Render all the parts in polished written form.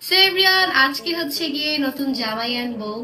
So everyone, আজকে হচ্ছে গিয়ে নতুন জামাই অ্যান্ড বউ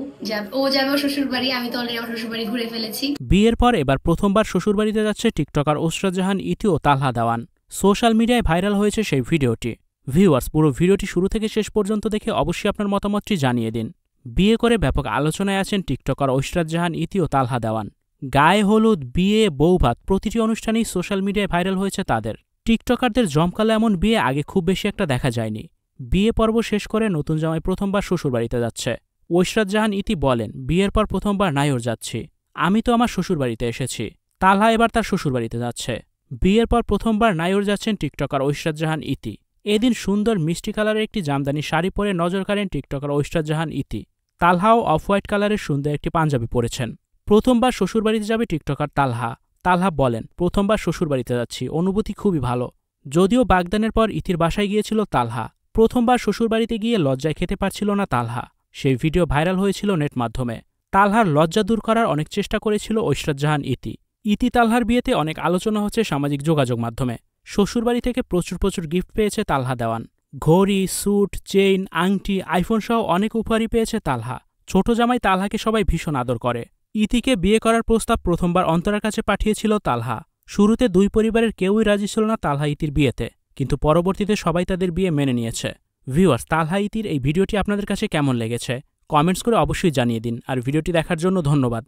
ও যাবে ওর শ্বশুর বাড়ি। আমি তো অলরেডি আমার শ্বশুর বাড়ি ঘুরে ফেলেছি। বিয়ের পর এবার প্রথমবার শ্বশুরবাড়িতে যাচ্ছে টিকটকার ওসরাত জাহান ইতি ও তালহা দেওয়ান। সোশ্যাল মিডিয়ায় ভাইরাল হয়েছে সেই ভিডিওটি। ভিউয়ার্স, পুরো ভিডিওটি শুরু থেকে শেষ পর্যন্ত দেখে অবশ্যই আপনার মতামতটি জানিয়ে দিন। বিয়ে করে ব্যাপক আলোচনায় আছেন টিকটকার ওসরাত জাহান ইতি ও তালহা দেওয়ান। গায়ে হলুদ, বিয়ে, বৌভাত প্রতিটি অনুষ্ঠানেই সোশ্যাল মিডিয়ায় ভাইরাল হয়েছে তাদের। টিকটকারদের জমকালো এমন বিয়ে আগে খুব বেশি একটা দেখা যায়নি। বিয়ে পর্ব শেষ করে নতুন জামাই প্রথমবার শ্বশুরবাড়িতে যাচ্ছে। ওসরাত জাহান ইতি বলেন, বিয়ের পর প্রথমবার নাইর যাচ্ছি। আমি তো আমার শ্বশুরবাড়িতে এসেছি। তালহা এবার তার শ্বশুরবাড়িতে যাচ্ছে। বিয়ের পর প্রথমবার নাইর যাচ্ছেন টিকটকার ওসরাত জাহান ইতি। এদিন সুন্দর মিষ্টি কালারের একটি জামদানি শাড়ি পরে নজর কাড়েন টিকটকার ওসরাত জাহান ইতি। তালহাও অফ হোয়াইট কালারের সুন্দর একটি পাঞ্জাবি পরেছেন। প্রথমবার শ্বশুরবাড়িতে যাবে টিকটকার তালহা। তালহা বলেন, প্রথমবার শ্বশুরবাড়িতে যাচ্ছি, অনুভূতি খুবই ভালো। যদিও বাগদানের পর ইতির বাসায় গিয়েছিল তালহা। প্রথমবার শ্বশুরবাড়িতে গিয়ে লজ্জায় খেতে পারছিল না তালহা। সেই ভিডিও ভাইরাল হয়েছিল নেট মাধ্যমে। তালহার লজ্জা দূর করার অনেক চেষ্টা করেছিল ওসরাত জাহান ইতি। ইতি তালহার বিয়েতে অনেক আলোচনা হচ্ছে সামাজিক যোগাযোগ মাধ্যমে। শ্বশুরবাড়ি থেকে প্রচুর গিফট পেয়েছে তালহা দেওয়ান। ঘড়ি, স্যুট, চেইন, আংটি, আইফোন সহ অনেক উপহারই পেয়েছে তালহা। ছোট জামাই তালহাকে সবাই ভীষণ আদর করে। ইতিকে বিয়ে করার প্রস্তাব প্রথমবার অন্তরার কাছে পাঠিয়েছিল তালহা। শুরুতে দুই পরিবারের কেউই রাজি ছিল না তালহা ইতির বিয়েতে, কিন্তু পরবর্তীতে সবাই তাদের বিয়ে মেনে নিয়েছে। ভিউয়ার্স, তালহা ইতির এই ভিডিওটি আপনাদের কাছে কেমন লেগেছে কমেন্টস করে অবশ্যই জানিয়ে দিন। আর ভিডিওটি দেখার জন্য ধন্যবাদ।